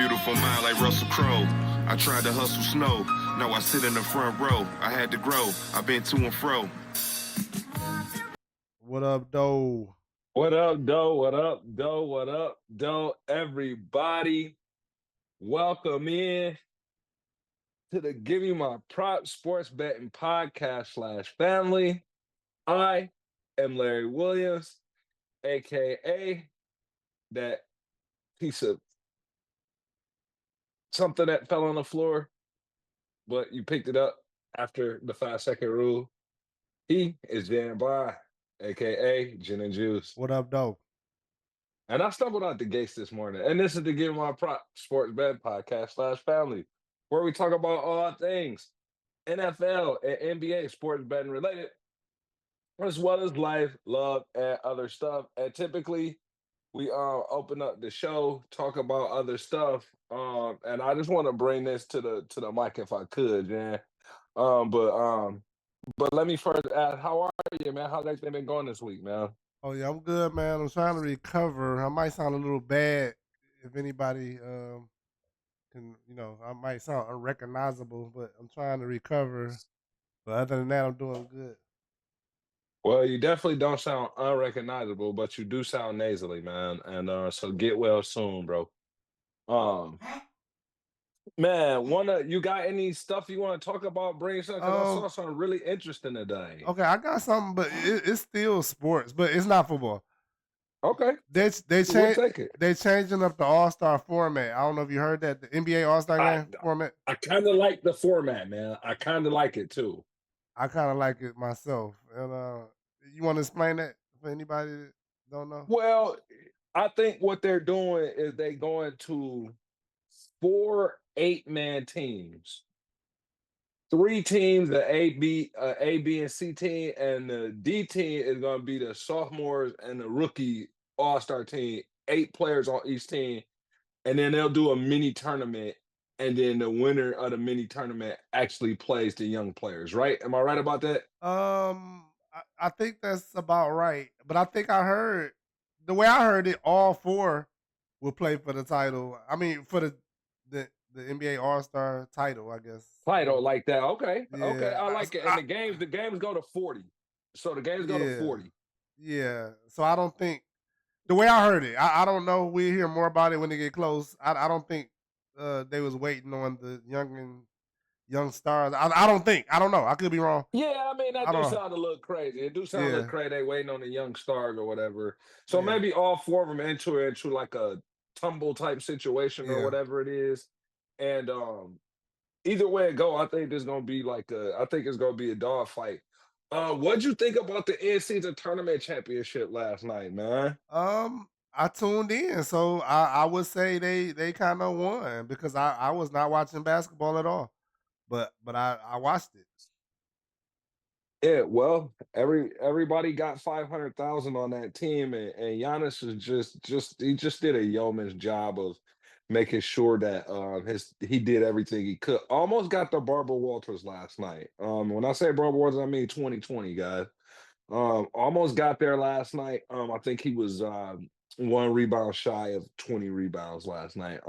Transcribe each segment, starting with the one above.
beautiful mind like Russell Crowe. I tried to hustle snow. Now I sit in the front row. I had to grow. I've been to and fro. What up, though? What up, Doe? What up, Doe? What up, Doe? Everybody, welcome in to the Give Me My Prop Sports Betting Podcast / family. I am Larry Williams, aka that piece of something that fell on the floor, but you picked it up after the 5-second rule. He is Jan By, aka Gin and Juice. What up, though? And I stumbled out the gates this morning. And this is the Give My Prop Sports Bet Podcast / family, where we talk about all things NFL and NBA sports betting related, as well as life, love, and other stuff. And typically, we open up the show, talk about other stuff. And I just want to bring this to the mic if I could, man. But let me first ask, how are you, man? How's everything been going this week, man? Oh, yeah, I'm good, man. I'm trying to recover. I might sound a little bad if anybody can, I might sound unrecognizable, but I'm trying to recover. But other than that, I'm doing good. Well, you definitely don't sound unrecognizable, but you do sound nasally, man. And so get well soon, bro. Um, man, you got any stuff you want to talk about? Bring something, 'cause I saw something really interesting today. Okay, I got something, but it's still sports, but it's not football. Okay, They we'll change take it. they changing up the All-Star format. I don't know if you heard that, the NBA All-Star game format. I kind of like the format, man. I kind of like it too. I kind of like it myself. And you want to explain that for anybody that don't know? Well, I think what they're doing is they going to 4 8-man teams. 3 teams, the A, B, and C team, and the D team is going to be the sophomores and the rookie all-star team. 8 players on each team, and then they'll do a mini tournament, and then the winner of the mini tournament actually plays the young players. Right? Am I right about that? I think that's about right. But I think I heard the way I heard it, all 4 will play for the title. I mean, for the NBA All-Star title, I guess. Title like that. Okay. Okay. Yeah, I like it. And the games go to 40. So the games go to 40. Yeah. So I don't think the way I heard it, I don't know. We'll hear more about it when they get close. I don't think they was waiting on the young stars. I don't think. I don't know. I could be wrong. Yeah, I mean, that I do don't know. sound a little crazy. It do sound a Yeah. little crazy. They waiting on the young stars or whatever. So Yeah. maybe all 4 of them enter into like a tumble type situation or Yeah. whatever it is. And either way it go, I think there's gonna be I think it's gonna be a dog fight. What'd you think about the in-season tournament championship last night, man? I tuned in, so I would say they kind of won because I was not watching basketball at all, but I watched it. Yeah, well, everybody got 500,000 on that team, and Giannis is he just did a yeoman's job of making sure that he did everything he could. Almost got the Barbara Walters last night. When I say Barbara Walters, I mean 2020, guys. Almost got there last night. I think he was 1 rebound shy of 20 rebounds last night.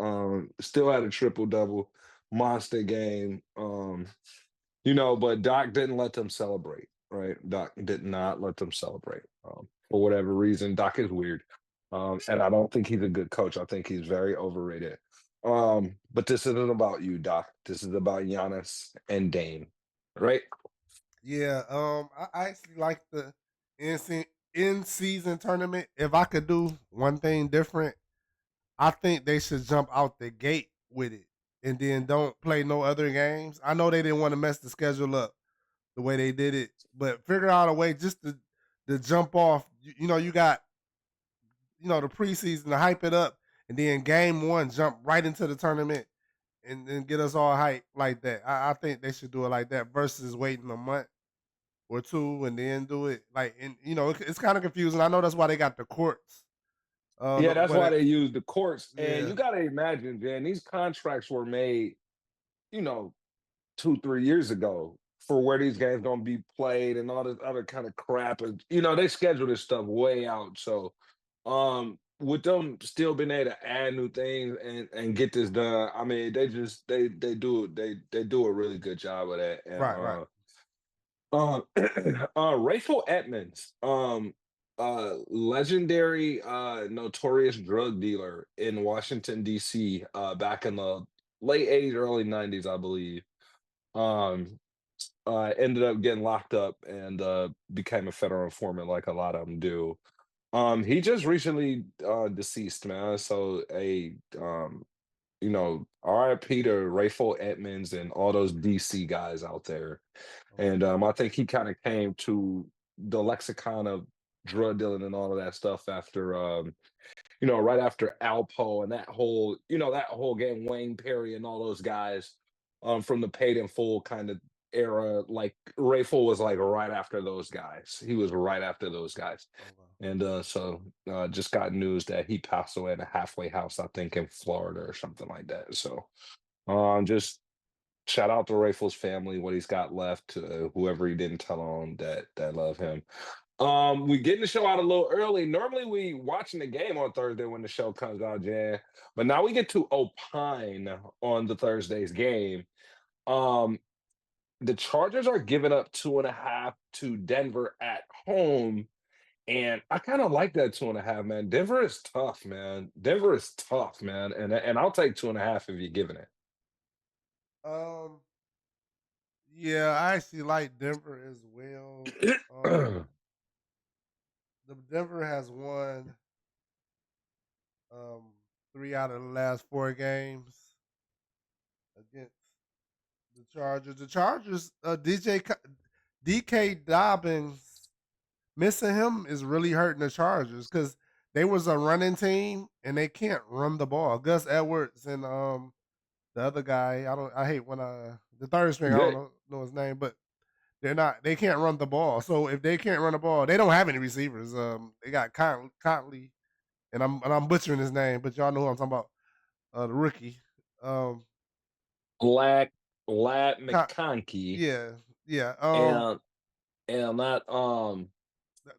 Still had a triple double, monster game. But Doc didn't let them celebrate, right? Doc did not let them celebrate for whatever reason. Doc is weird, and I don't think he's a good coach. I think he's very overrated. But this isn't about you, Doc. This is about Giannis and Dame, right? Yeah, I actually like the in season tournament. If I could do one thing different, I think they should jump out the gate with it and then don't play no other games. I know they didn't want to mess the schedule up the way they did it, but figure out a way just to jump off. You got the preseason to hype it up, and then game 1 jump right into the tournament and then get us all hyped like that. I think they should do it like that versus waiting a month or 2 and then do it it's kind of confusing. I know that's why they got the courts. Yeah, that's but why they use the courts. And Yeah. you got to imagine, Jan, these contracts were made, 2, 3 years ago for where these games going to be played and all this other kind of crap. And, they schedule this stuff way out. So with them still being able to add new things and get this done, I mean, they do a really good job of that. And Right, right. Rayful Edmonds, legendary, notorious drug dealer in Washington D.C. Back in the late '80s, early '90s, I believe. Um, Ended up getting locked up and became a federal informant, like a lot of them do. He just recently deceased, man. So RIP to Rayful Edmonds and all those DC guys out there. And Okay. I think he kind of came to the lexicon of drug dealing and all of that stuff after right after Alpo and that whole game, Wayne Perry and all those guys from the paid in full kind of era. Like Rayful was like right after those guys. He was right after those guys. Okay. And just got news that he passed away in a halfway house, I think in Florida or something like that. So just shout out to Rayful's family, what he's got left, to whoever he didn't tell on that love him. We getting the show out a little early. Normally we watching the game on Thursday when the show comes out, Jan. But now we get to opine on the Thursday's game. Um, the Chargers are giving up 2.5 to Denver at home. And I kind of like that 2.5, man. Denver is tough, man. Denver is tough, man. And I'll take 2.5 if you're giving it. Um, yeah, I actually like Denver as well. The Denver has won um 3 out of the last 4 games against the Chargers. The Chargers, DK Dobbins, missing him is really hurting the Chargers because they was a running team and they can't run the ball. Gus Edwards and the other guy, I hate when the third string, I don't They, know his name, but they can't run the ball. So if they can't run the ball, they don't have any receivers. They got Contley, and I'm butchering his name, but y'all know who I'm talking about. The rookie. Um, Lad Lad Con- McConkey yeah, yeah. and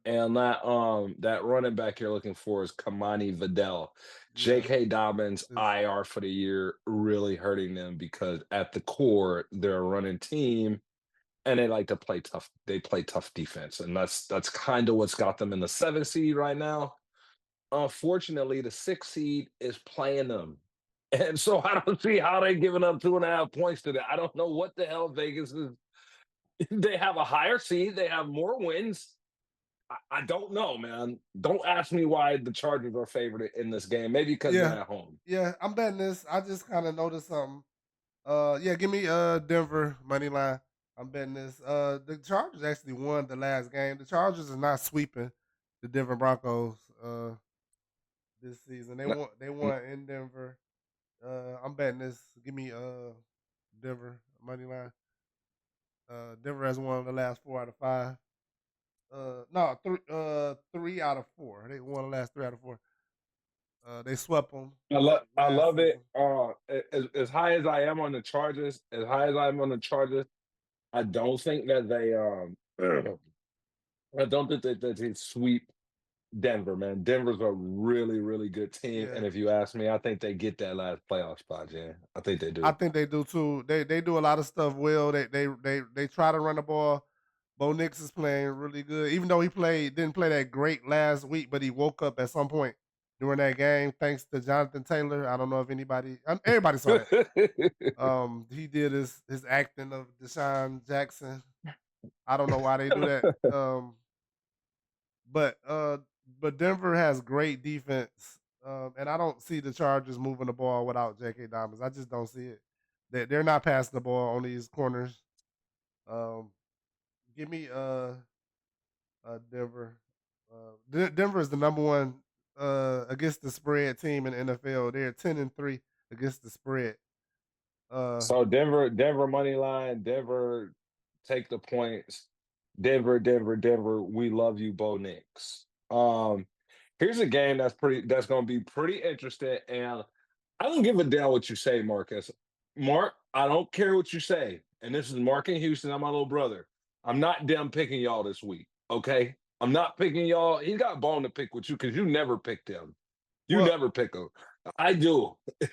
and that running back you're looking for is Kamani Vidal. Yeah. J.K. Dobbins Is IR for the year, really hurting them because at the core they're a running team and they like to play tough. They play tough defense, and that's kind of what's got them in the 7th seed right now. Unfortunately, the 6th seed is playing them. And so I don't see how they're giving up 2.5 points to that. I don't know what the hell Vegas is. They have a higher seed, they have more wins. I don't know, man. Don't ask me why the Chargers are favored in this game. Maybe because they're yeah, at home. yeah. I'm betting this. I just kind of noticed something. Yeah, give me Denver money line. I'm betting this. The Chargers actually won the last game. The Chargers are not sweeping the Denver Broncos this season. They No, won. They n- won in Denver. I'm betting this. Give me Denver money line. Denver has won the last 4 out of 5. No, 3 out of 4. They won the last 3 out of 4. They swept them I last love it. season. As high as I am on the Chargers, as high as I am on the Chargers, I don't think that they I don't think that they sweep Denver, man. Denver's a really, really good team. Yeah, And if you ask me, I think they get that last playoff spot, Jan. I think they I do. think they do too. They do a lot of stuff well. They try to run the ball. Bo Nix is playing really good, even though he didn't play that great last week, but he woke up at some point during that game thanks to Jonathan Taylor. I don't know if everybody saw that. He did his acting of Deshaun Jackson. I don't know why they do that. But Denver has great defense, and I don't see the Chargers moving the ball without J.K. Dobbins. I just don't see it. They're not passing the ball on these corners. Um, Give me Denver. Denver is the number one against the spread team in the NFL. They're 10-3 against the spread. Uh, So Denver money line, Denver take the points. Denver, we love you, Bo Nix. Here's a game that's gonna be pretty interesting. And I don't give a damn what you say, Marcus. Mark, I don't care what you say. And this is Mark in Houston. I'm my little brother. I'm not damn picking y'all this week. Okay. I'm not picking y'all. He's got a bone to pick with you because you never picked him. You Well, never pick him. I do. right.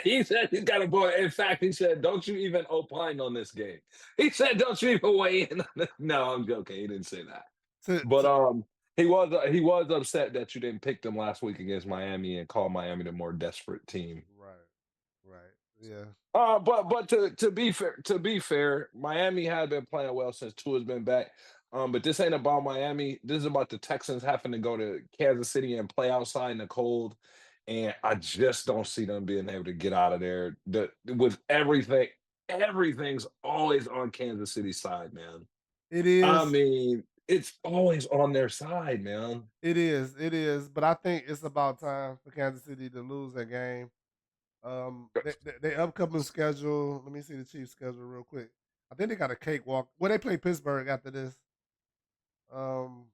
He said he's got a bone. In fact, he said, "Don't you even opine on this game." He said, "Don't you even weigh in." No, I'm joking. He didn't say that. To, But to, he was upset that you didn't pick them last week against Miami and call Miami the more desperate team. right, right. Yeah. But to be fair, Miami had been playing well since Tua's been back. But this ain't about Miami. This is about the Texans having to go to Kansas City and play outside in the cold. And I just don't see them being able to get out of there. With everything's always on Kansas City's side, man. It I is. mean, it's always on their side, man. It is. It is. But I think it's about time for Kansas City to lose that game. They upcoming schedule. Let me see the Chiefs' schedule real quick. I think they got a cakewalk. Well, they play Pittsburgh after this. Um,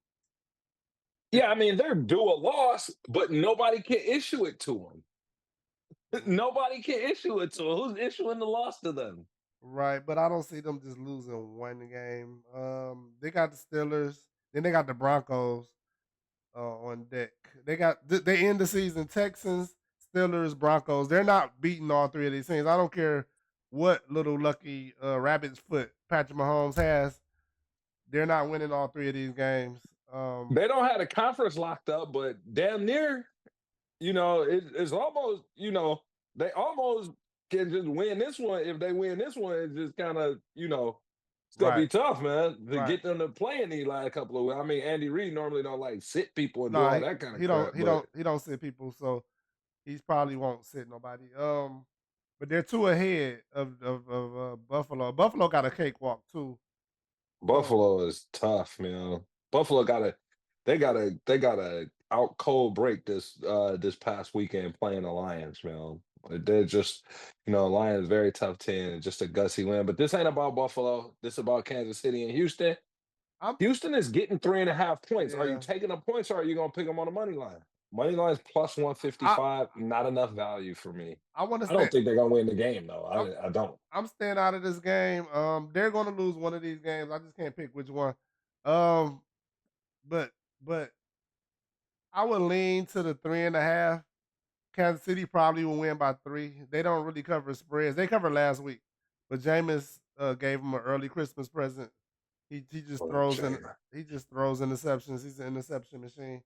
Yeah, I mean, they're due a loss, but nobody can issue it to them. Nobody can issue it to them. Who's issuing the loss to them? right, but I don't see them just losing one game. They got the Steelers, then they got the Broncos on deck. They end the season Texans, Steelers, Broncos. They're not beating all three of these teams. I don't care what little lucky rabbit's foot Patrick Mahomes has. They're not winning all three of these games. They don't have a conference locked up, but damn near, it's almost, they almost can just win this one. If they win this one, it's just kind of, it's gonna Right, be tough, man, to right. get them to play in these last couple of weeks. I mean, Andy Reid normally don't like sit people and do No, all that kind of he don't crap, he but don't he don't sit people, so he's probably won't sit nobody. But they're two ahead of Buffalo. Buffalo got a cakewalk too. Um, Buffalo is tough, man. Buffalo they gotta out cold break this past weekend playing the Lions, man. They're just, Lions very tough team, just a gutsy win. But this ain't about Buffalo. This is about Kansas City and Houston. I'm Houston is getting 3.5 points. Are you yeah. taking the points or are you gonna pick them on the money line? Money line's plus I 155. Not enough value for me. I want to I don't stay. think they're gonna win the game though. I'm I don't. I'm staying out of this game. They're going to lose one of these games. I just can't pick which one. Um, but but I would lean to the 3.5. Kansas City probably will win by 3. They don't really cover spreads. They covered last week, but Jameis gave them an early Christmas present. He just Oh, throws in Jay. he just throws interceptions. He's an interception machine.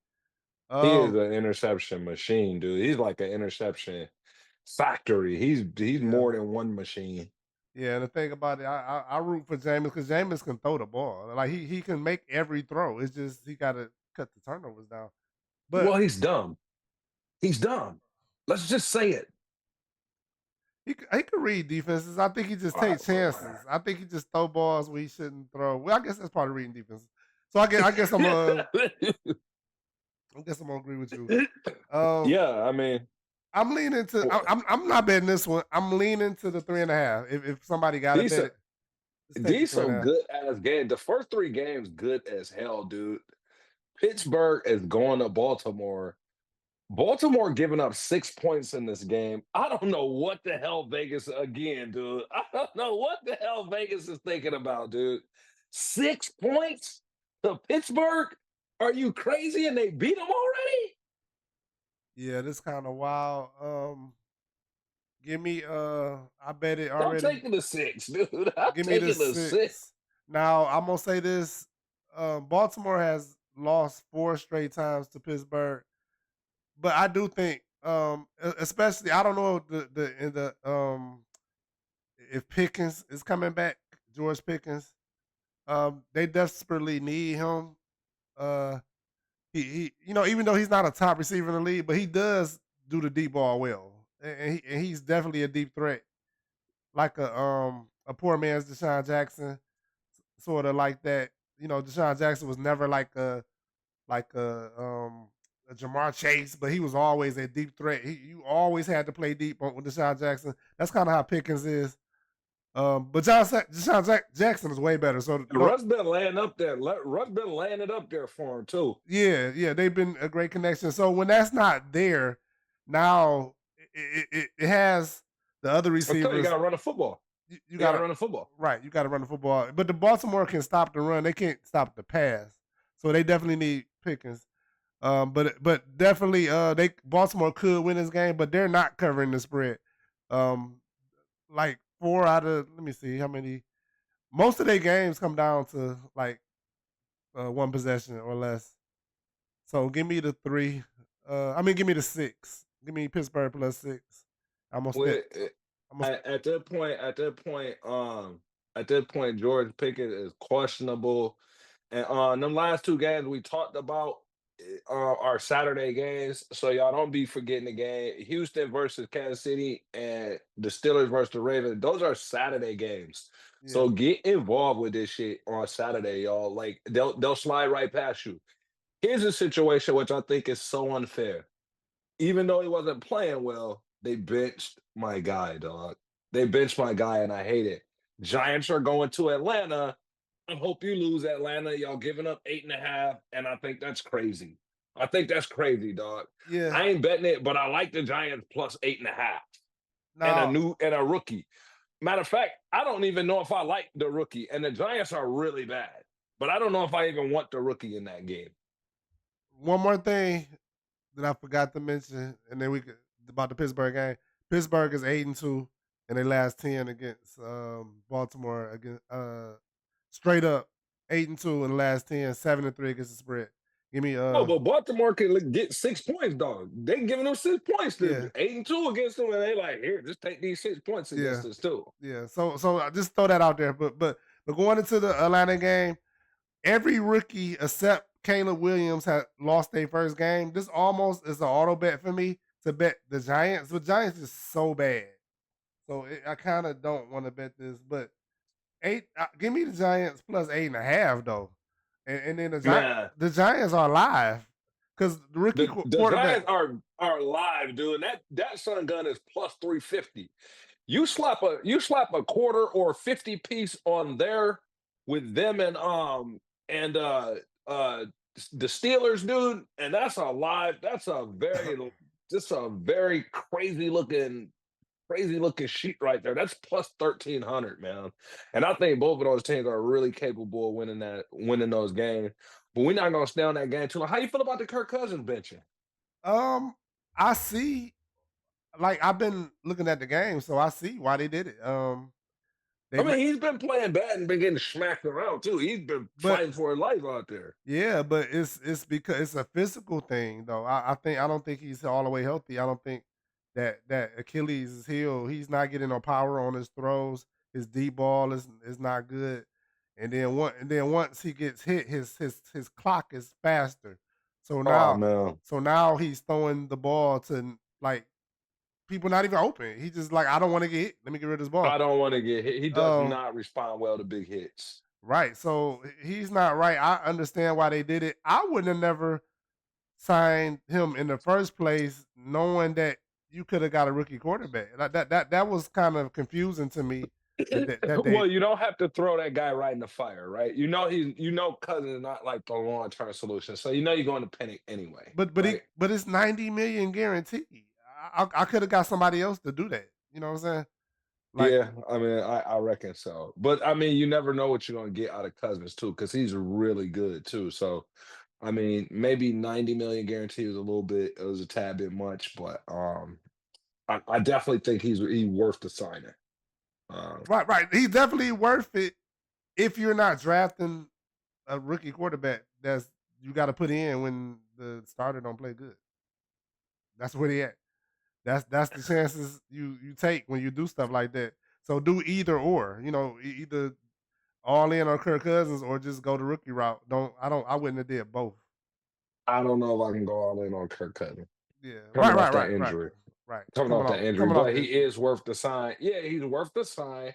He is Um, an interception machine, dude. He's like an interception factory. He's yeah, more than one machine. yeah. And the thing about it, I root for Jameis because Jameis can throw the ball. Like he can make every throw. It's just he got to cut the turnovers down. But Well, he's dumb. He's dumb. Let's just say it. he could read defenses. I think he just takes chances. I think he just throw balls where he shouldn't throw. Well, I guess that's part of reading defenses. So I guess I'm gonna agree with you. Um, Yeah, I mean, I'm leaning to. w- I'm not betting this one. I'm leaning to the 3.5. If somebody got to bet decent, it, just take the three and a decent, half. good ass game. The first three games, good as hell, dude. Pittsburgh is going to Baltimore. Baltimore giving up 6 points in this game. I don't know what the hell Vegas again, dude. I don't know what the hell Vegas is thinking about, dude. 6 points to Pittsburgh? Are you crazy? And they beat them already? Yeah, this kind of wild. Give me. I bet it I'm already. taking the six, dude. I'm Give me the taking the six. 6. Now I'm gonna say this. Baltimore has lost 4 straight times to Pittsburgh, but I do think, especially I don't know the in the if Pickens is coming back, George Pickens. They desperately need him. Uh, he even though he's not a top receiver in the league, but he does do the deep ball well, and he's definitely a deep threat, like a poor man's Deshaun Jackson, sort of like that. Deshaun Jackson was never like a Jamar Chase, but he was always a deep threat. You always had to play deep with Deshaun Jackson. That's kind of how Pickens is. But Jackson is way better. So no, Russ been laying up there. Russ been laying it up there for him, too. yeah, they've been a great connection. So when that's not there, now it has the other I tell you, you receivers. got to run the football. You You got got to to run the football. right. You got to run the football. But the Baltimore can stop the run. They can't stop the pass. So they definitely need Pickens. But definitely they Baltimore could win this game, but they're not covering the spread. Um, like 4 out of let me see how many. Most of their games come down to like one possession or less. So give me the 3. Give me the 6. Give me Pittsburgh +6. I'm gonna Well, step. I'm gonna. at that point, George Pickens is questionable. And them last two games we talked about are Saturday games, so y'all don't be forgetting the game. Houston versus Kansas City and the Steelers versus the Ravens. Those are Saturday games. Yeah, So get involved with this shit on Saturday, y'all. Like they'll slide right past you. Here's a situation which I think is so unfair. Even though he wasn't playing well, they benched my guy, dog. They benched my guy, and I hate it. Giants are going to Atlanta. I hope you lose Atlanta. Y'all giving up 8.5, and I think that's crazy. I think that's crazy, dog. yeah. I ain't betting it, but I like the Giants plus 8.5 and Now and a rookie. Matter of fact, I don't even know if I like the rookie, and the Giants are really bad. But I don't know if I even want the rookie in that game. one more thing that I forgot to mention, and then we could about the Pittsburgh game. Pittsburgh is 8-2 in their last 10 against Baltimore. Against straight up 8-2 in the last 10, 7-3 against the spread. Give me Oh, but Baltimore can get 6 points, dog. They giving them 6 points yeah, to 8-2 against them, and they like, here, just take these 6 points yeah, against us too. yeah. So I just throw that out there. But going into the Atlanta game, every rookie except Caleb Williams had lost their first game. This almost is an auto bet for me to bet the Giants. The Giants is so bad. So I kind of don't want to bet this, but give me the Giants plus 8.5 though, and then Man, the Giants are live because the rookie the quarterback. Giants are live, dude. And that Sun Gun is plus 350. You slap a quarter or 50 piece on there with them and the Steelers, dude, and that's a very crazy looking sheet right there. That's plus 1,300, man. And I think both of those teams are really capable of winning those games. But we're not gonna stay on that game too long. How you feel about the Kirk Cousins benching? Um, I see. Like I've been looking at the game, so I see why they did it. They I ma- mean, he's been playing bad and been getting smacked around too. He's been but fighting for his life out there. yeah, but it's because it's a physical thing though. I don't think he's all the way healthy. I don't think that Achilles is healed. He's not getting no power on his throws. His deep ball is not good. And then once he gets hit, his clock is faster. So Oh now man. so now he's throwing the ball to like people not even open. He just like I don't want to get hit. Let me get rid of this ball. I don't want to get hit. He does Um, not respond well to big hits. right. So he's not right. I understand why they did it. I wouldn't have never signed him in the first place, knowing that you could have got a rookie quarterback. Like that was kind of confusing to me. That they, Well, you don't have to throw that guy right in the fire, right? You know Cousins is not like the long term solution, so you know you're going to panic anyway, right? but it's 90 million guaranteed. I could have got somebody else to do that. You know what I'm saying? Like Yeah, I mean, I reckon so. But I mean, you never know what you're gonna get out of Cousins too, because he's really good too. So I mean, maybe 90 million guarantee was it was a tad bit much, but I definitely think he's worth the signing. Um, right. He's definitely worth it if you're not drafting a rookie quarterback. That's you got to put in when the starter don't play good. That's where they at. That's the chances you take when you do stuff like that. So do either or. Either all in on Kirk Cousins or just go the rookie route. I wouldn't have did both. I don't know if I can go all in on Kirk Cousins Yeah. Right, coming off right, that right, right. injury. Right. Coming off that injury, Coming off but he this. is worth the sign. Yeah, he's worth the sign.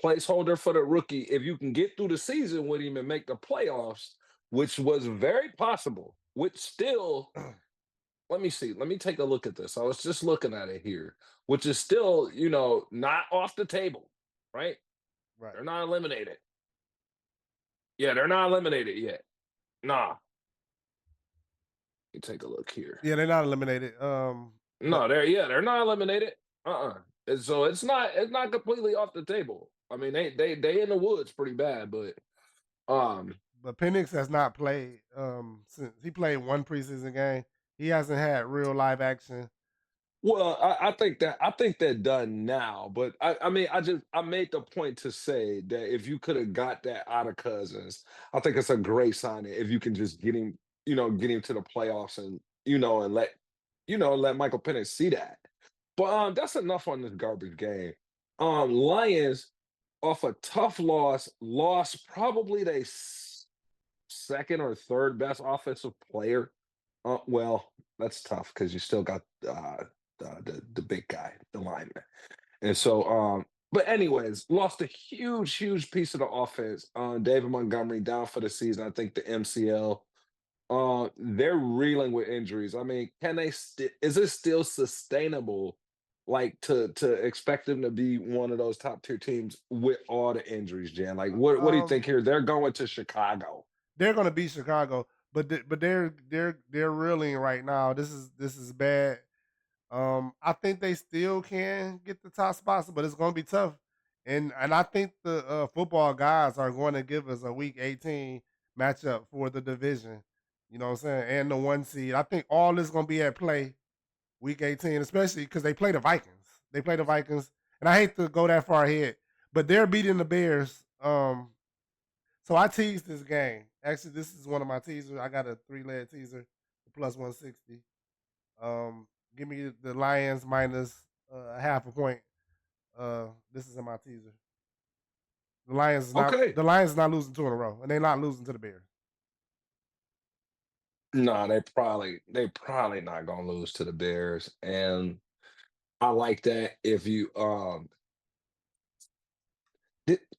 Placeholder for the rookie. If you can get through the season with him and make the playoffs, which was very possible, which still, let me see. Let me take a look at this. I was just looking at it here, which is still, not off the table, right? Right. They're not eliminated. Yeah, they're not eliminated yet. Nah. Let me take a look here. Yeah, they're not eliminated. But No, they're not eliminated. And so it's not completely off the table. I mean, they in the woods pretty bad, but um but Penix has not played since he played one preseason game. He hasn't had real live action. Well, I think they're done now, but I mean I made the point to say that if you could have got that out of Cousins, I think it's a great signing if you can just get him to the playoffs and and let Michael Penix see that. But that's enough on this garbage game. Lions off a tough loss, lost probably their second or third best offensive player. Well, that's tough because you still got the big guy, the lineman. And so, but anyways, lost a huge piece of the offense. David Montgomery down for the season. I think the MCL. They're reeling with injuries. I mean, can they? Is it still sustainable? Like to expect them to be one of those top tier teams with all the injuries, Jan? Like, what do you think Um, here? They're going to Chicago. they're gonna beat Chicago, but they're reeling right now. This is bad. I think they still can get the top spots, but it's gonna be tough. And I think the football guys are going to give us a week 18 matchup for the division. You know what I'm saying? And the one seed. I think all this gonna be at play week 18, especially because they play the Vikings. They play the Vikings, and I hate to go that far ahead, but they're beating the Bears. So I teased this game. Actually, this is one of my teasers. I got a 3-leg teaser, plus 160. Um, Give me the Lions minus a half a point. This is in my teaser. Okay. The Lions is not losing two in a row, and they're not losing to the Bears. No, they probably not gonna lose to the Bears, and I like that. If you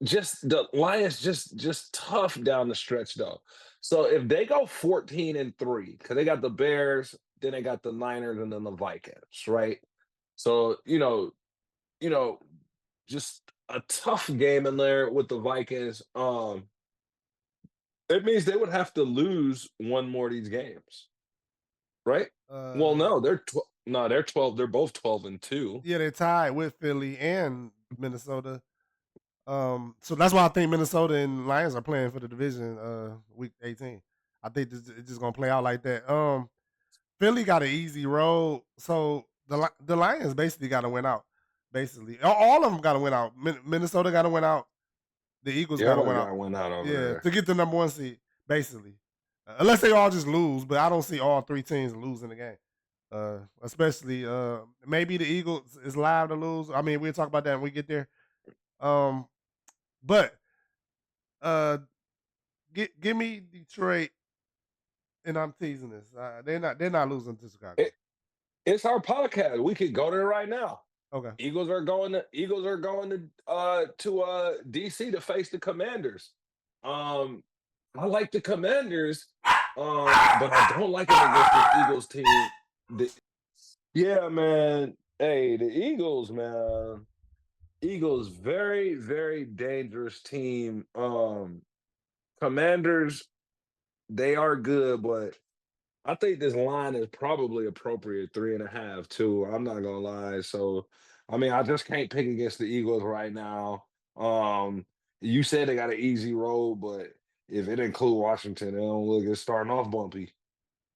just the Lions just tough down the stretch though. So if they go 14-3, because they got the Bears, then they got the Niners, and then the Vikings, right? So you know, just a tough game in there with the Vikings. It means they would have to lose one more of these games, right? Well, Uh, no, no, they're 12. They're both 12-2. yeah, they're tied with Philly and Minnesota. So that's why I think Minnesota and Lions are playing for the division. Week 18. I think it's just gonna play out like that. Philly got an easy road, so the Lions basically got to win out. Basically, all of them got to win out. Minnesota got to win out. The Eagles got to Everybody win got out. one out over Yeah, there. to get the number one seed, basically. Unless they all just lose, but I don't see all three teams losing the game. Especially maybe the Eagles is live to lose. I mean, we'll talk about that when we get there. Um, but uh, give me Detroit, and I'm teasing this. They're not losing to Chicago. It, it's our podcast. We could go there right now. Okay. Eagles are going to DC to face the Commanders. Um, I like the Commanders, but I don't like them against this Eagles team. The, yeah, man. Hey, the Eagles, man. Eagles, very dangerous team. Commanders, they are good, but I think this line is probably appropriate 3.5 too. I'm not gonna lie. So, I mean, I just can't pick against the Eagles right now. You said they got an easy road, but if it include Washington, they don't look at starting off bumpy.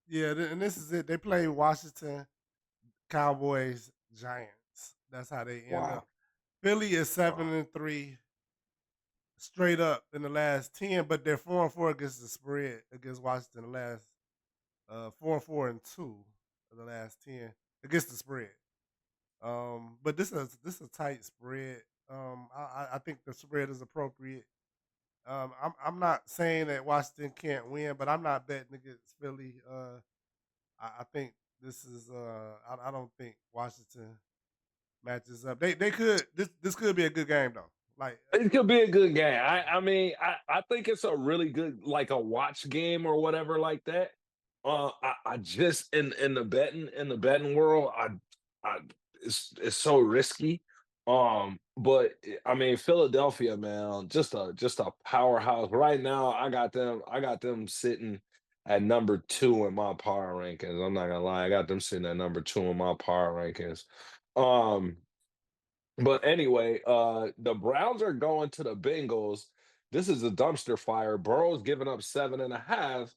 Yeah, and this is it. They play Washington, Cowboys, Giants. That's how they end up. Wow. Philly is Wow. 7-3 straight up in the last 10, but they're 4-4 against the spread against Washington. The last 4-4-2 of the last 10 against the spread. But this is a tight spread. I think the spread is appropriate. I'm not saying that Washington can't win, but I'm not betting against Philly. I think this is I don't think Washington matches up. They could this could be a good game though. Like It could be a good game. I mean, I think it's a really good like a watch game or whatever like that. I just in the betting world, I it's so risky. But I mean, Philadelphia, man, just a powerhouse. Right now, I got them sitting at number 2 in my power rankings. I'm not gonna lie, I got them sitting at number 2 in my power rankings. Um, but anyway, the Browns are going to the Bengals. this is a dumpster fire. Burrow's giving up 7.5.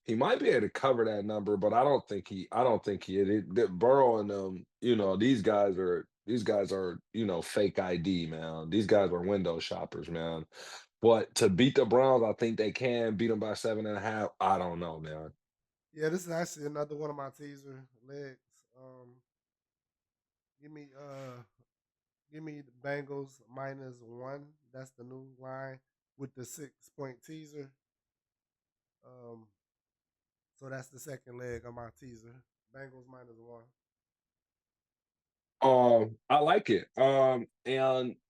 He might be able to cover that number, but I don't think he Burrow and these guys are fake ID, man. These guys are window shoppers, man. But to beat the Browns, I think they can beat them by 7.5. I don't know, man. Yeah, this is actually another one of my teaser legs. Give me give me the Bengals -1. That's the new line with the 6 point teaser. Um, so that's the second leg of my teaser. Bengals -1. I like it. And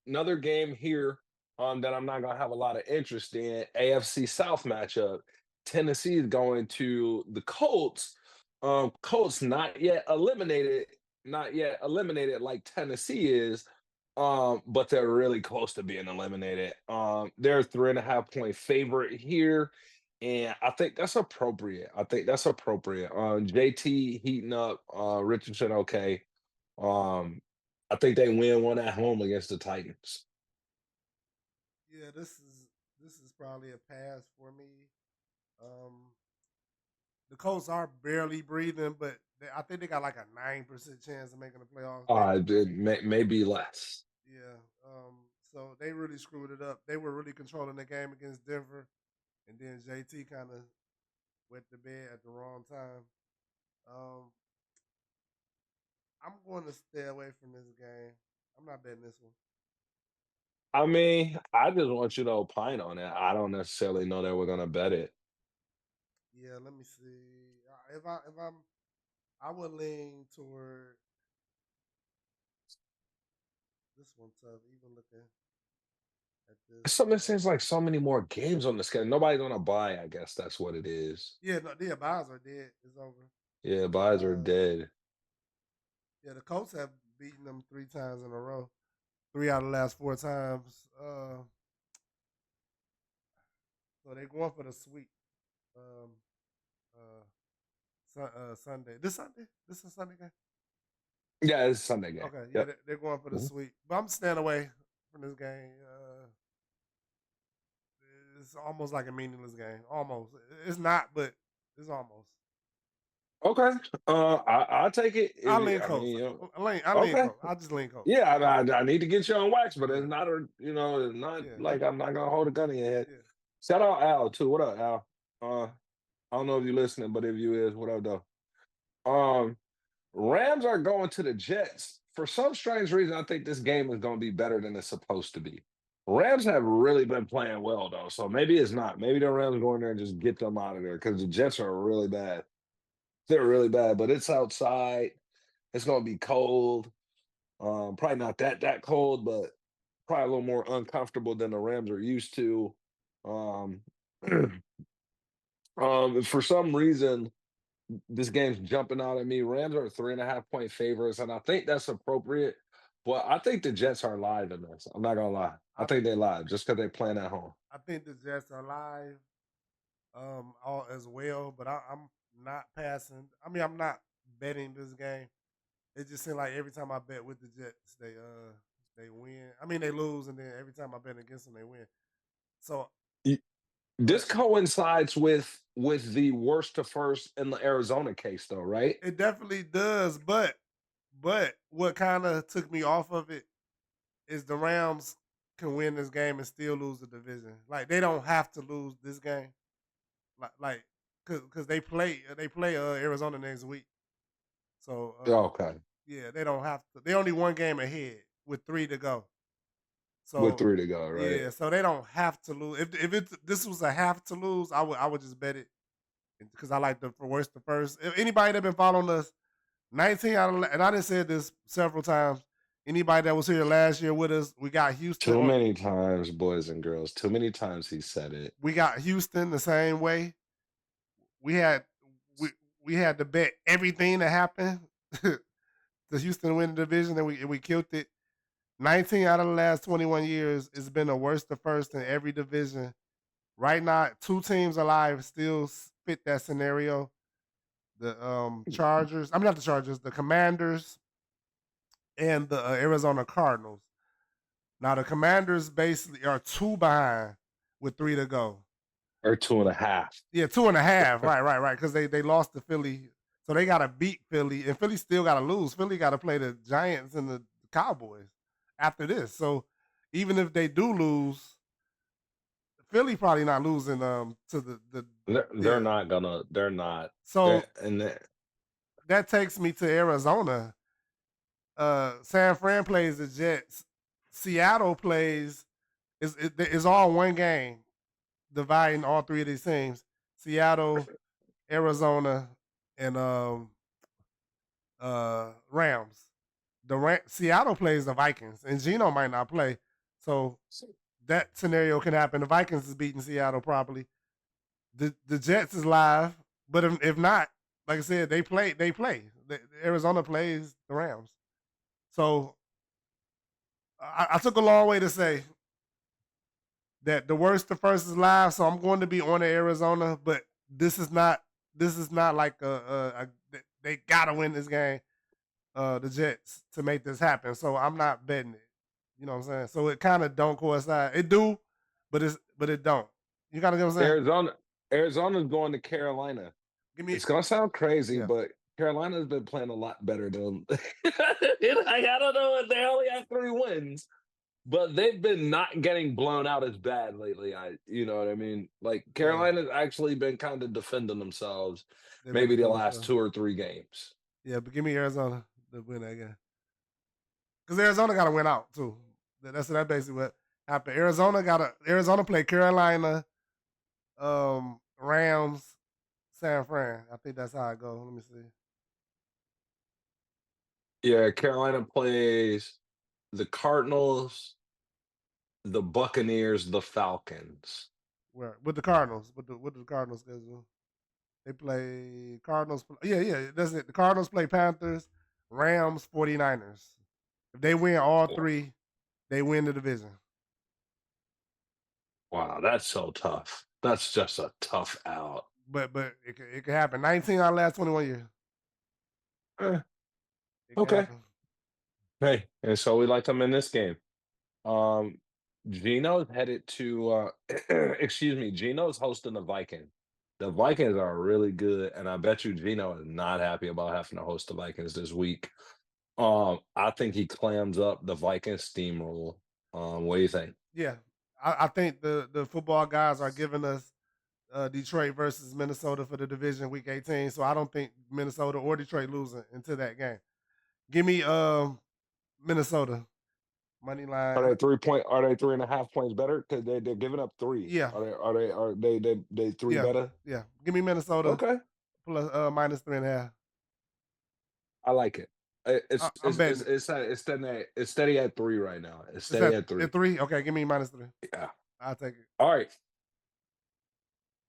another game here that I'm not gonna have a lot of interest in, AFC South matchup. Tennessee is going to the Colts. Colts not yet eliminated like Tennessee is. But they're really close to being eliminated. They're a 3.5 point favorite here. And I think that's appropriate. JT heating up, Richardson, okay. Um, I think they win one at home against the Titans. Yeah, this is probably a pass for me. Um, the Colts are barely breathing, but I think they got like a 9% chance of making the playoffs. Maybe less. Yeah. So they really screwed it up. They were really controlling the game against Denver, and then JT kind of went to bed at the wrong time. Um, I'm going to stay away from this game. I'm not betting this one. I mean, I just want you to opine on it. I don't necessarily know that we're gonna bet it. Yeah, let me see. If I would lean toward this one tough. Even looking at this. Something seems like so many more games on the schedule. Nobody's gonna buy. I guess that's what it is. Yeah, no, the buys are dead. It's over. Yeah, buys are Uh, dead. yeah, the Colts have beaten them 3 times in a row. 3 out of the last 4 times. So they're going for the sweep. Um, uh, Sunday. This Sunday? This is a Sunday game. Yeah, it's a Sunday game. Okay, yeah, Yep. they're going for the Mhm. sweep. But I'm staying away from this game. It's almost like a meaningless game. Almost. It's not, but it's almost. Okay. I'll take it. I lean I Colts. mean, I lean okay. Colts. I just lean Colts. Yeah, I need to get you on wax, but Yeah, it's not yeah, like I'm not gonna hold a gun in your head. yeah. Shout out Al too. What up, Al? I don't know if you're listening, but if you is, what up, though? Um, Rams are going to the Jets. For some strange reason, I think this game is going to be better than it's supposed to be. Rams have really been playing well, though, so maybe it's not. Maybe the Rams go in there and just get them out of there because the Jets are really bad. They're really bad, but it's outside. It's going to be cold. Probably not that cold, but probably a little more uncomfortable than the Rams are used to. Um, for some reason, this game's jumping out at me. Rams are 3.5 point favorites, and I think that's appropriate. But I think the Jets are live in this. I'm not gonna lie. I I think they live just because they playing at home. I think the Jets are live. All as well, but I'm not passing. I mean, I'm not betting this game. It just seems like every time I bet with the Jets, they win. I mean, they lose, and then every time I bet against them, they win. So, Y- but This coincides with the worst to first in the Arizona case, though, right? it definitely does. But what kind of took me off of it is the Rams can win this game and still lose the division. Like they don't have to lose this game. Like because they play Arizona next week. So Okay, yeah, they don't have to. They only one game ahead with 3 to go. with So 3 to go, right? yeah, so they don't have to lose. If this was a have to lose, I would just bet it because I like the for worst to first. If anybody that been following us, 19 out of and I done said this several times. Anybody that was here last year with us, we got Houston. Too many times, boys and girls. Too many times he said it. We got Houston the same way. We had we we had to bet everything that happened to Houston win the division, and we killed it. 19 out of the last 21 years, it's been the worst to first in every division. Right now, 2 teams alive still fit that scenario. The Chargers, I mean not the Chargers, the Commanders and the Arizona Cardinals. Now the Commanders basically are 2 behind, with 3 to go. Or 2.5. Yeah, 2.5. Right. Because they lost to Philly, so they got to beat Philly, and Philly still got to lose. Philly got to play the Giants and the Cowboys after this. So even if they do lose, Philly probably not losing to the They're not gonna. They're not. So And that takes me to Arizona. San Fran plays the Jets. Seattle plays is all one game, dividing all 3 of these teams. Seattle, Arizona, and Rams. Seattle plays the Vikings, and Geno might not play, so that scenario can happen. The Vikings is beating Seattle probably. The Jets is live, but if not, like I said, they play. Arizona plays the Rams. So I took a long way to say that the worst to first is live. So I'm going to be on to Arizona, but this is not like they gotta win this game, the Jets, to make this happen. So I'm not betting it. You know what I'm saying? So it kind of don't coincide. It do, but it don't. You gotta get what I'm saying? Arizona's going to Carolina. Give me. It's gonna sound crazy, Yeah. but Carolina's been playing a lot better than. I don't know. They only have 3 wins, but they've been not getting blown out as bad lately. You know what I mean? Like Carolina's actually been kind of defending themselves. They've been Maybe the defending last themselves. 2 or 3 games. Yeah, but give me Arizona to win that game. Because Arizona got to win out too. That's basically what happened. Arizona play Carolina, Rams, San Fran. I think that's how it goes. Let me see. Yeah, Carolina plays the Cardinals, the Buccaneers, the Falcons. Where with the Cardinals? What the Cardinals schedule? They play Cardinals. Yeah. That's it. The Cardinals play Panthers, Rams, 49ers. If they win all 3, they win the division. Wow, that's so tough. That's just a tough out. But it could happen. 19 out of the last 21 years. Eh, It could okay. happen. Hey, and so we like them in this game. Gino's headed to excuse me, Gino's hosting the Vikings. The Vikings are really good, and I bet you Gino is not happy about having to host the Vikings this week. I think he clams up the Vikings steamroll. What do you think? Yeah, I think the football guys are giving us Detroit versus Minnesota for the division week 18. So I don't think Minnesota or Detroit losing into that game. Give me Minnesota money line. Are they 3 point? Are they 3.5 points better? Because they're giving up 3. Yeah. Are they 3 better? Yeah. Give me Minnesota. Okay. Plus minus 3.5. I like it. I'm betting. It's steady at 3 right now. It's steady at 3. At 3? Okay, give me minus 3. Yeah. I'll take it. All right.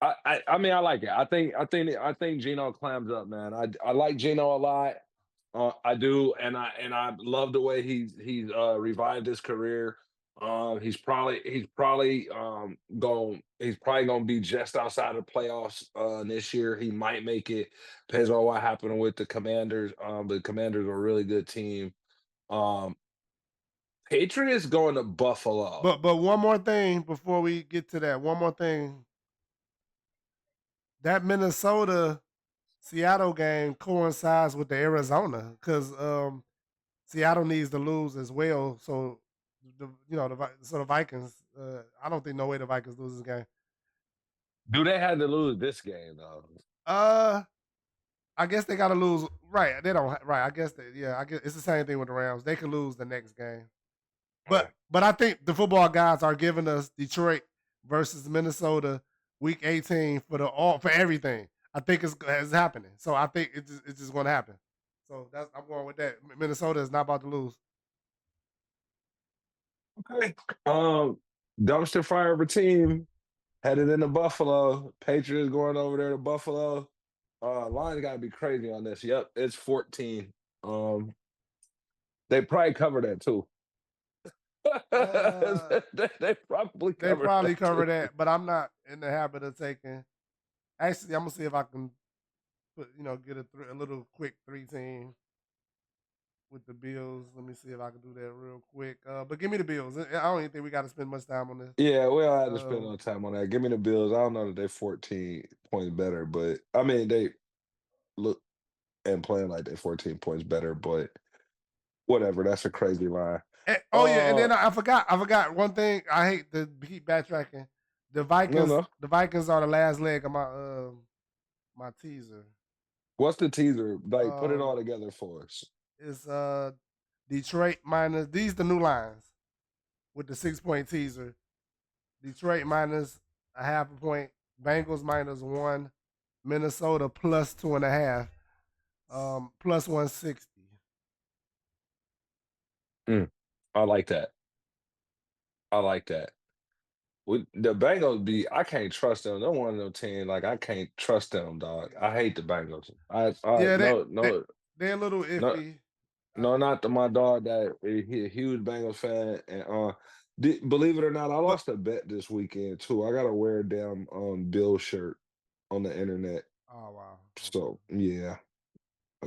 I mean, I like it. I think Gino clams up, man. I like Gino a lot. I do, and I love the way he's revived his career. He's probably gonna be just outside of playoffs this year. He might make it. Depends on what happened with the Commanders. The Commanders are a really good team. Patriots going to Buffalo. But one more thing before we get to that. One more thing. That Minnesota Seattle game coincides with the Arizona because Seattle needs to lose as well. So the Vikings. I don't think no way the Vikings lose this game. Do they have to lose this game though? I guess they got to lose. Right, they don't. Right, I guess I guess it's the same thing with the Rams. They could lose the next game. But I think the football guys are giving us Detroit versus Minnesota week 18 for everything. I think it's happening. So I think it's just going to happen. So I'm going with that. Minnesota is not about to lose. Okay. Dumpster fire of a team headed into Buffalo. Patriots going over there to Buffalo. Line's got to be crazy on this. Yep, it's 14. They probably cover that too. They probably cover that, but I'm not in the habit of taking. Actually, I'm gonna see if I can get a little quick 3 team with the Bills. Let me see if I can do that real quick. But give me the Bills. I don't even think we got to spend much time on this. Yeah, we don't have to spend Um, no time on that. Give me the Bills. I don't know that they're 14 points better, but I mean they look and playing like they're 14 points better, but whatever. That's a crazy line. oh yeah, and Uh, then I forgot one thing. I hate to keep backtracking. The no, Vikings, no. the Vikings are the last leg of my teaser. What's the teaser? Like, put it Um, all together for us. it's Detroit minus these the new lines with the 6 point teaser. Detroit minus a half a point. Bengals minus 1. Minnesota plus 2.5. Plus 160. Mm, I like that. I like that. With the Bengals I can't trust them. They're one of them teams, like I can't trust them, dog. I hate the Bengals. Yeah, No, they no, they're a little no, iffy. no, not to my dog that he a huge Bengals fan. And believe it or not, I But lost a bet this weekend too. I gotta wear a damn Bill shirt on the internet. oh wow, okay. So yeah.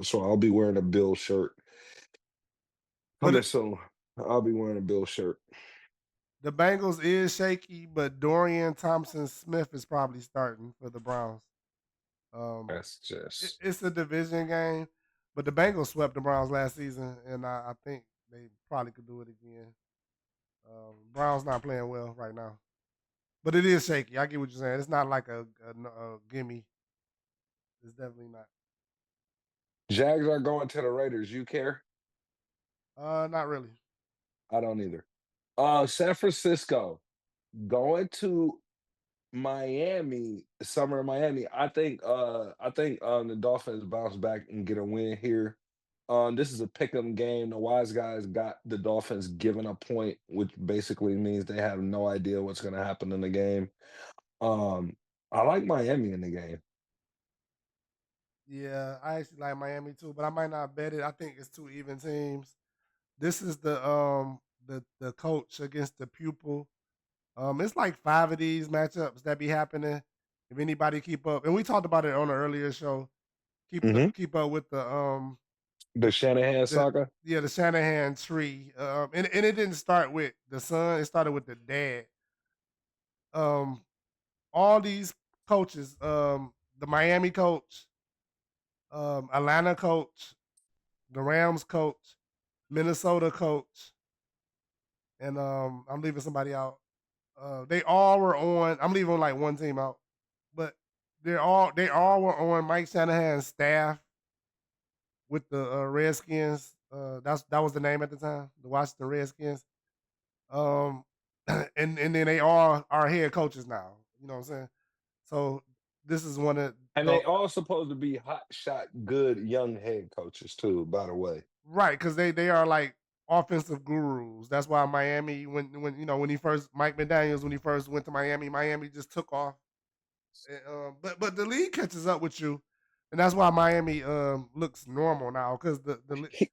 So I'll be wearing a Bill shirt. But Coming soon. I'll be wearing a Bill shirt. the Bengals is shaky, but Dorian Thompson Smith is probably starting for the Browns. Um, That's just it's a division game, but the Bengals swept the Browns last season, and I think they probably could do it again. Browns not playing well right now, but it is shaky. I get what you're saying. It's not like a gimme. It's definitely not. Jags are going to the Raiders. You care? Not really. I don't either. San Francisco going to Miami, summer in Miami. I think the Dolphins bounce back and get a win here. This is a pick 'em game. The wise guys got the Dolphins given a point, which basically means they have no idea what's gonna happen in the game. Um, I like Miami in the game. Yeah, I actually like Miami too, but I might not bet it. I think it's two even teams. This is the coach against the pupil. It's like 5 of these matchups that be happening. If anybody keep up, and we talked about it on an earlier show. Mhm. Keep up with The Shanahan the saga? yeah the Shanahan tree. And it didn't start with the son. It started with the dad. Um, all these coaches. The Miami coach, Atlanta coach, the Rams coach, Minnesota coach, and I'm leaving somebody out. They all were on. I'm leaving like one team out, but they all were on Mike Shanahan's staff with the Redskins. That was the name at the time, the Washington Redskins. Um, and then they all are head coaches now. You know what I'm saying? So this is one of And the they all supposed to be hot shot, good young head coaches too, by the way. right because they are like offensive gurus. That's why Miami when when he first Mike McDaniel's when he first went to Miami, Miami just took off. But the league catches up with you, and that's why Miami looks normal now because He,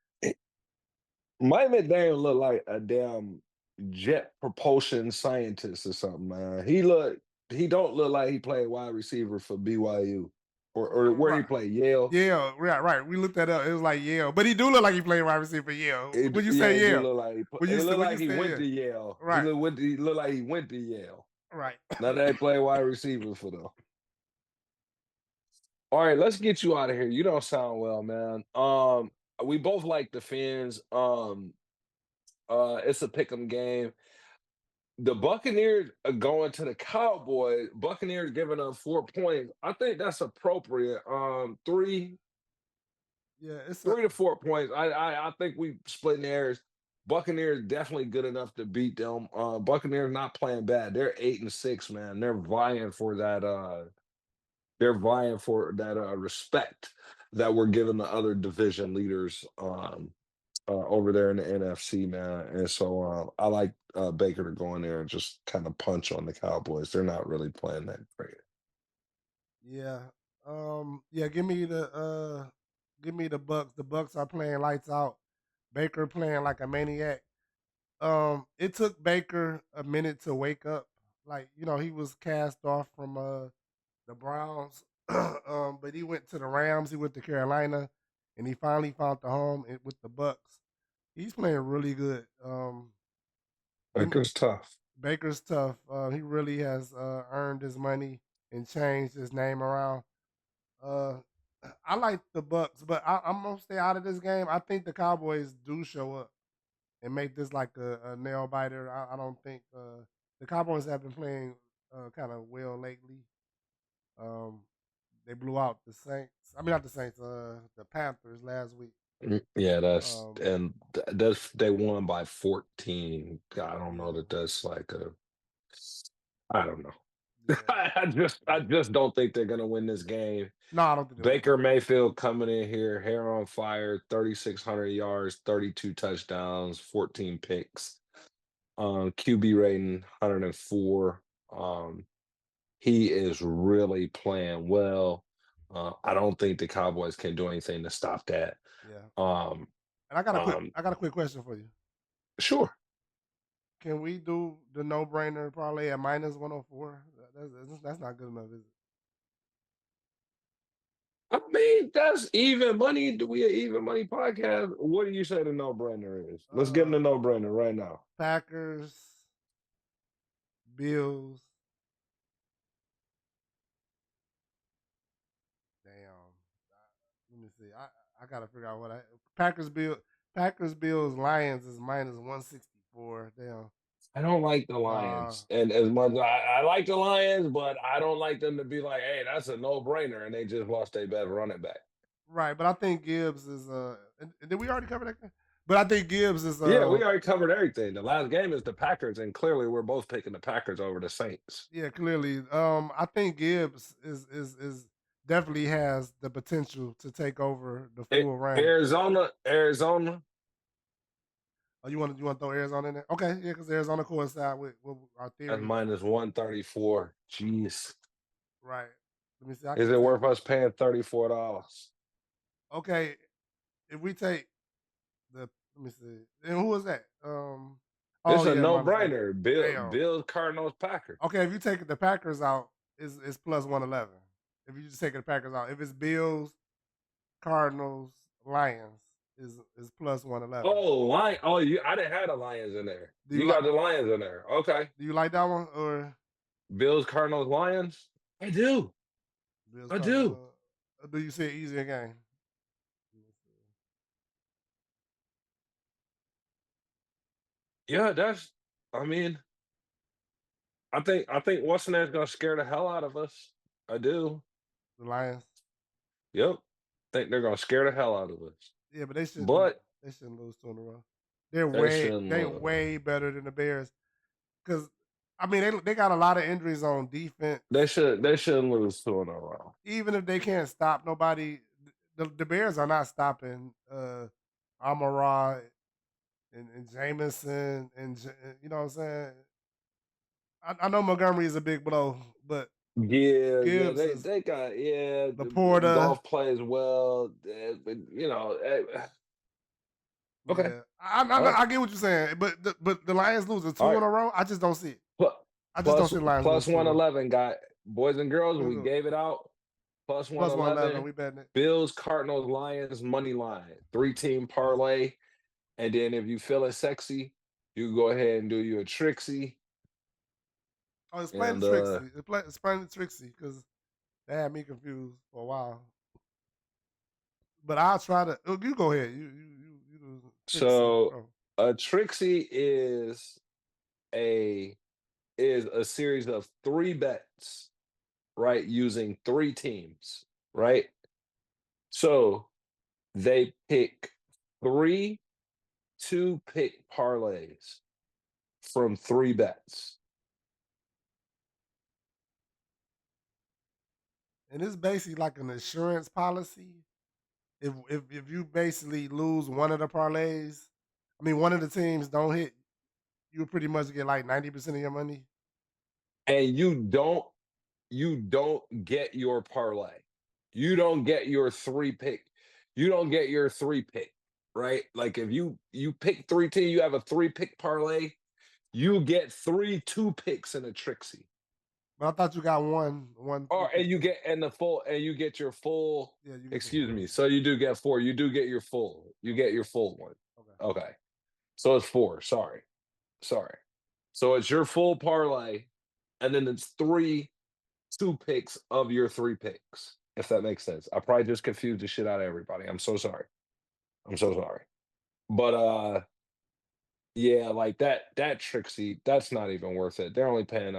Mike McDaniel look like a damn jet propulsion scientist or something, man. He don't look like he played wide receiver for BYU or where he right. played Yale. Yeah, right. We looked that up. It was like Yale, but he do look like he played wide receiver for Yale. When you Yeah, say it do Yale, look like it look when you like he say went yeah, to Yale. right, He look like he went to Yale. right. Now they play wide receiver for them. All right, let's get you out of here. You don't sound well, man. We both like the Fins. It's a pick 'em game. The Buccaneers are going to the Cowboys. Buccaneers giving up 4 points. I think that's appropriate. Yeah, it's a Three to 4 points. I think we splitting hairs. Buccaneers definitely good enough to beat them. Buccaneers not playing bad. They're 8-6, man. They're vying for that. They're vying for that respect that we're giving the other division leaders. Over there in the NFC, man. And so I like Baker to go in there and just kind of punch on the Cowboys. They're not really playing that great. yeah. Yeah, give me the Bucks. The Bucks are playing lights out. Baker playing like a maniac. It took Baker a minute to wake up. Like, he was cast off from the Browns. But he went to the Rams, he went to Carolina, and he finally found the home with the Bucks. He's playing really good. Baker's tough. Baker's tough. He really has earned his money and changed his name around. Uh, I like the Bucks, but I'm gonna stay out of this game. I think the Cowboys do show up and make this like a nail biter. I don't think the Cowboys have been playing kind of well lately. Um, they blew out the Saints. I mean, not the Saints. The Panthers last week. Yeah, Um, that's they won by 14. I don't know yeah, that that's like a. I don't know. yeah. I just don't think they're gonna win this game. No, I don't think they will. Baker Mayfield coming in here, hair on fire, 3,600 yards, 32 touchdowns, 14 picks. QB rating 104. He is really playing well. I don't think the Cowboys can do anything to stop that. Yeah. Um, And um, I got a quick question for you. sure. Can we do the no brainer parlay at minus 104? That's not good enough, is it? I mean, that's even money. Do we an even money podcast? What do you say the no brainer is? Let's get in the Uh, no brainer right now. Packers, Bills. Damn. Let me see. I gotta figure out what I Packers Bills Lions is minus 164. Damn. I don't like the Uh Lions, and as much as I like the Lions, but I don't like them to be like, "Hey, that's a no brainer," and they just lost their best running back. right, but I think Gibbs is and did we already cover that? But I think Gibbs is Yeah, we already covered everything. The last game is the Packers, and clearly we're both picking the Packers over the Saints. yeah, clearly. I think Gibbs is definitely has the potential to take over the full reign. Arizona. Oh, you want to throw Arizona in there? Okay, yeah, because Arizona coincide with our That's theory. minus 134. Jeez. Right. Let me see. I Is can it take. worth us paying $34? Okay, if we take the let me see. And who was that? It's Oh a yeah, minus one. no-brainer. Damn. Bills, Cardinals, Packers. Okay, if you take the Packers out, it's plus 111. If you just take the Packers out, if it's Bills, Cardinals, Lions, is plus 111. Oh, I didn't have the Lions in there. Do you You like got the Lions in there. Okay. do you like that one or Bills, Cardinals, Lions. I do. Bills I Cardinals? do. Do you see an easier game? Yeah, I mean, I think what's the name's gonna scare the hell out of us. I do. The Lions. Yep. Think they're gonna scare the hell out of us. Yeah, but But they shouldn't lose two in a row. they shouldn't They lose. way better than the Bears. Because I mean they got a lot of injuries on defense. They shouldn't lose two in a row. Even if they can't stop nobody, the Bears are not stopping Amara and Jameson you know what I'm saying. I know Montgomery is a big blow, but Yeah, Gibbs is they got Laporta. golf plays well, but okay, Yeah, all right, I get what you're saying, but the Lions losing all two in right. a row. I just don't see it. Pl- I just don't Plus see the Lions plus lose two in a row. 111, got boys and girls. Let's We go. gave it out. Plus Plus 111. 111. We betting it. Bills, Cardinals, Lions, money line, 3-team parlay. And then if you feeling sexy, you go ahead and do you a Trixie. Oh, explain And the Trixie. Explain the Trixie because that had me confused for a while. But I'll try to. Oh, you go ahead. You do Trixie. so Oh, a Trixie a is a series of 3 bets, right? Using 3 teams, right? So they pick 3 2-pick parlays from 3 bets. and it's basically like an insurance policy. If you basically lose one of the parlays, I mean one of the teams don't hit, you pretty much get like 90% of your money. And you don't get your parlay. You don't get your 3-pick. You don't get your 3-pick, right? Like if you pick 3 teams, you have a 3-pick parlay, you get 3 2-picks in a Trixie. But I thought you got one three Or and pick. you get and the full and you get your full Yeah, you get your excuse full. me. So you do get 4. You do get your full. You get your full one. Okay. Okay. So it's 4. Sorry. Sorry. So it's your full parlay, and then it's 3 2 picks of your 3 picks, if that makes sense. I probably just confused the shit out of everybody. I'm so sorry. I'm so sorry. But yeah, like that Trixie, that's not even worth it. They're only paying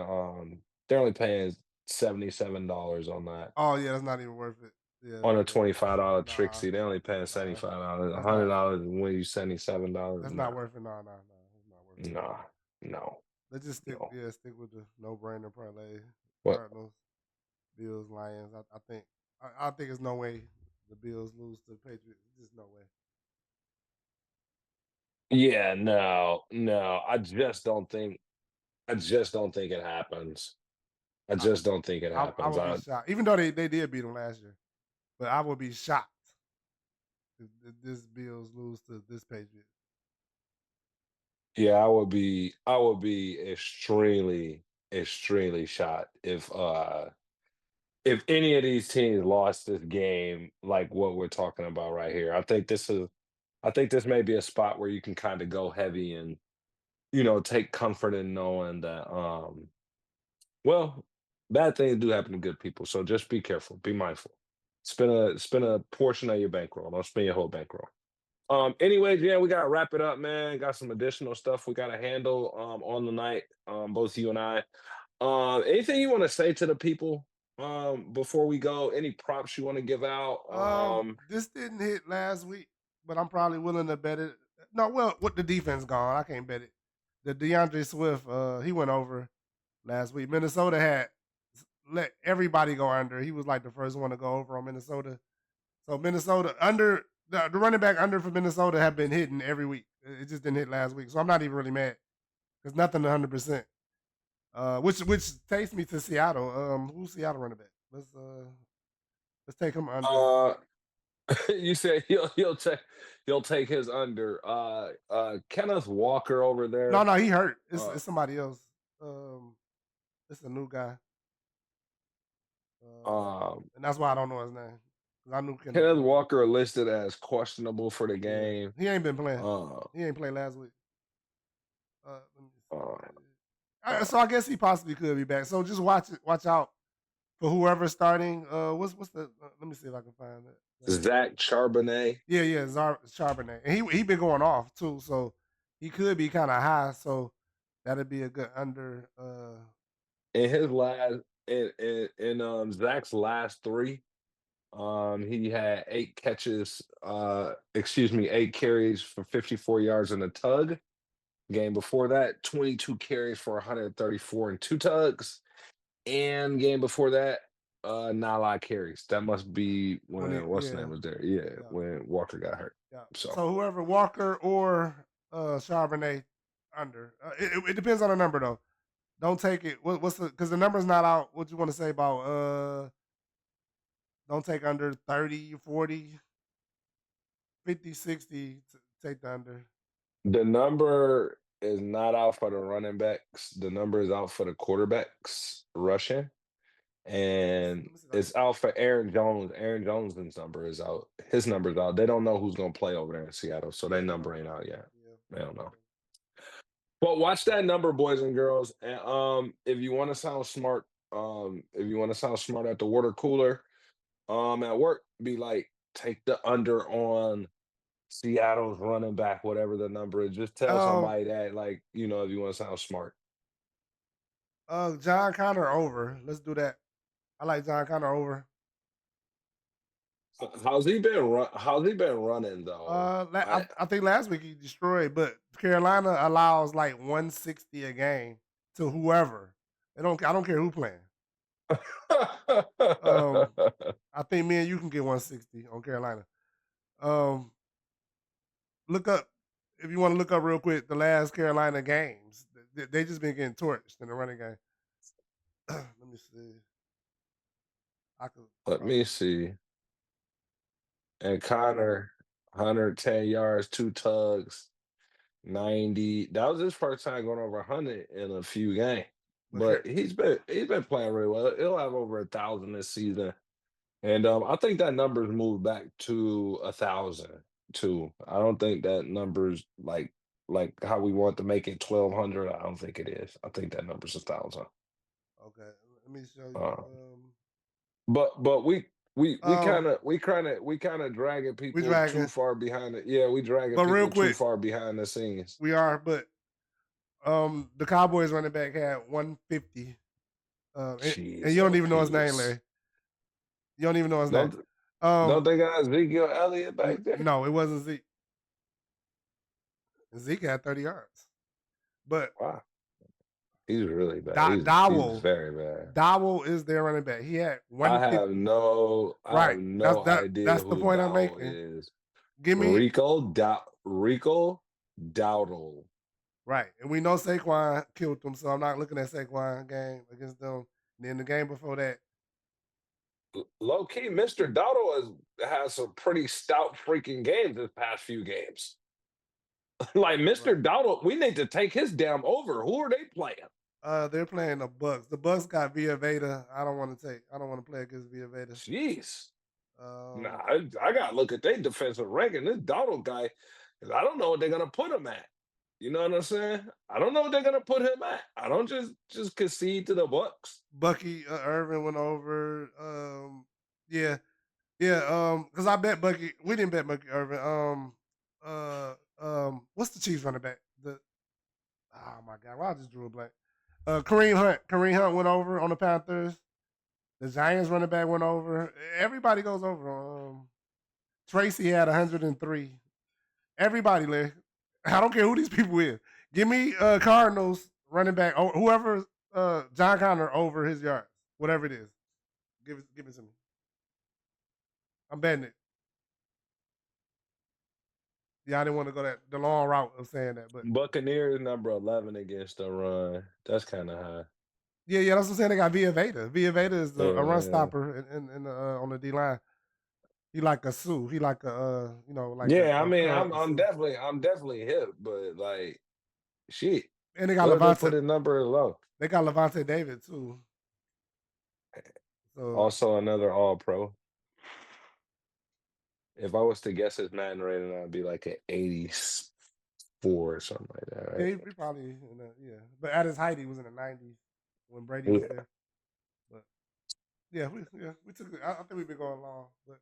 $77 Oh yeah, that's not even worth it. Yeah, on a yeah. $25 Nah, Trixie. They only paying nah, $75. that's not. $100 when you $77. That's Nah, not worth it. No, no, no. It's not worth it. nah, no, Let's just stick. no. Yeah, stick with the no brainer parlay. What? Cardinals, Bills, Lions. I think. I think there's no way the Bills lose to the Patriots. Just no way. Yeah, no, no. I just don't think it happens. I I, just don't think it I happens. would be shocked, even though they did beat them last year. But I would be shocked if this Bills lose to this Patriots. Yeah, I would be extremely, extremely shocked if any of these teams lost this game like what we're talking about right here. I think this may be a spot where you can kind of go heavy and take comfort in knowing that well, bad things do happen to good people. So just be careful, be mindful. Spend a portion of your bankroll. Don't spend your whole bankroll. Anyways, yeah, we gotta wrap it up, man. Got some additional stuff we gotta handle on the night, both you and I. Anything you want to say to the people before we go? Any props you want to give out? This didn't hit last week, but I'm probably willing to bet it. No, well, with the defense gone, I can't bet it. The DeAndre Swift, he went over last week. Minnesota had let everybody go under. He was like the first one to go over on Minnesota. So Minnesota under the running back under for Minnesota have been hitting every week. It just didn't hit last week, so I'm not even really mad. There's nothing 100%. Which takes me to Seattle. Who's Seattle running back? Let's take him under. Uh, you said he'll take his under. Kenneth Walker over No, there. no, he hurt. Uh, It's somebody else. Um, it's a new guy, um, and that's why I don't know his name. 'Cause I knew Kenneth Kenneth Walker. Walker listed as questionable for the Yeah, game. he ain't been playing. Uh, He ain't played last week. Let me uh, see. uh, So I guess he possibly could be back. So just watch out for whoever's starting. What's the? Let me see if I can find it. Zach Charbonnet. Yeah, yeah, Charbonnet, and he been going off too, so he could be kind of high. So that'd be a good under. In his last Zach's last 3, he had 8 catches, excuse me, 8 carries for 54 yards in a tug. Game before that, 22 carries for 134 and 2 tugs. And game before that, not a lot of carries. That must be When when what's the name was there? Yeah, yeah, when Walker got hurt. yeah. So So whoever Walker or Charbonnet under. It depends on the number though. Don't take it. What's the? Because the number's not out. What you want to say about? Don't take under 30, 40, 50, 60. Take the under. the number is not out for the running backs. The number is out for the quarterbacks rushing. And Let me see if I can. it's out for Aaron Jones. Aaron Jones's number is out. His number's out. They don't know who's gonna play over there in Seattle, so Yeah, their they don't number know. ain't out yet. Yeah, They don't know. okay. But watch that number, boys and girls. And if you want to sound smart, if you want to sound smart at the water cooler, at work, be like, take the under on Seattle's running back, whatever the number is. Just tell Um, somebody that, like, if you want to sound smart. John Connor over. Let's do that. I like John Connor over. How's he been running though? I think last week he destroyed, but Carolina allows like 160 a game to whoever. I don't care who playing. Um, I think me and you can get 160 on Carolina. Um, look up if you want to look up real quick the last Carolina games. They just been getting torched in the running game. Let me see. I could Let probably. me see. And Connor, 110 yards, 2 tugs, 90. That was his first time going over 100 in a few games. But Car- But he's been playing really well. He'll have over 1,000 this season. And I think that number's moved back to 1,000 too. I don't think that number's like like how we want to make it 1,200. I don't think it is. I think that number's 1,000. Okay, let me show you. Uh, but we Um, kind of we kind of dragging we people too dragging, far behind it. Yeah, we dragging but real people too quick, far behind the scenes. we are. But the Cowboys running back had 150. And you Jeez, don't oh even know his name, peace. Larry. You don't even know his name. Don't Um, don't they got Ezekiel Elliott back there? no, it wasn't Zeke. Zeke had 30 yards, but Wow, he's really bad. He's Dowell, very bad. Dowell is their running back. He had I 150. have no I have Right. no idea That's the who point I'm Dowell making. is. Give me Rico Dowdle. right. And we know Saquon killed them, so I'm not looking at Saquon game against them. And then the game before that, Low key, Mr. Dowdle has some pretty stout freaking games this past few games. Like right. Mr. Dowdle, we need to take his damn over. Who are they playing? They're playing the Bucks. The Bucks got Via Veda. I don't want to play against Via Veda. Jeez. Nah, Um, I gotta look at their defensive ranking. This Donald guy, 'cause I don't know what they're gonna put him at. You know what I'm saying? I don't know what they're gonna put him at. I don't just concede to the Bucks. Bucky Irvin went over. Yeah, yeah. Because I bet Bucky. We didn't bet Bucky Irvin. What's the Chiefs running back? Oh my God, well, I just drew a blank. Kareem Hunt. Kareem Hunt went over on the Panthers. The Giants running back went over. Everybody goes over. Tracy had 103. Everybody, Larry. I don't care who these people is. Give me Cardinals running back. Oh, whoever John Connor over his yards, whatever it is. Give it to me. I'm betting it. Yeah, I didn't want to go the long route of saying that, but Buccaneers number 11 against the run. That's kind of high. yeah, that's what I'm saying. They got Via Veda. Via Veda is a run Yeah, stopper in the on the D line. He like a Sue. He like a like yeah. I a mean, current Sue. I'm definitely hip, but like, shit. And they got What if they Levante. put a number low? They got Levante David too. So Also, another All Pro. If I was to guess his Madden rating, I'd be like an 84 or something like that, yeah, right? he probably yeah. But at his height, he was in the 90s when Brady was Yeah. there. But yeah, we took it. I think we've been going long, but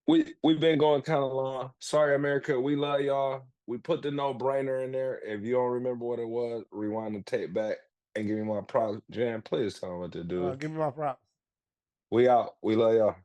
We've been going kind of long. Sorry, America. We love y'all. We put the no brainer in there. If you don't remember what it was, rewind the tape back and give me my props. Jan, please tell me what to do. give me my props. We out. We love y'all.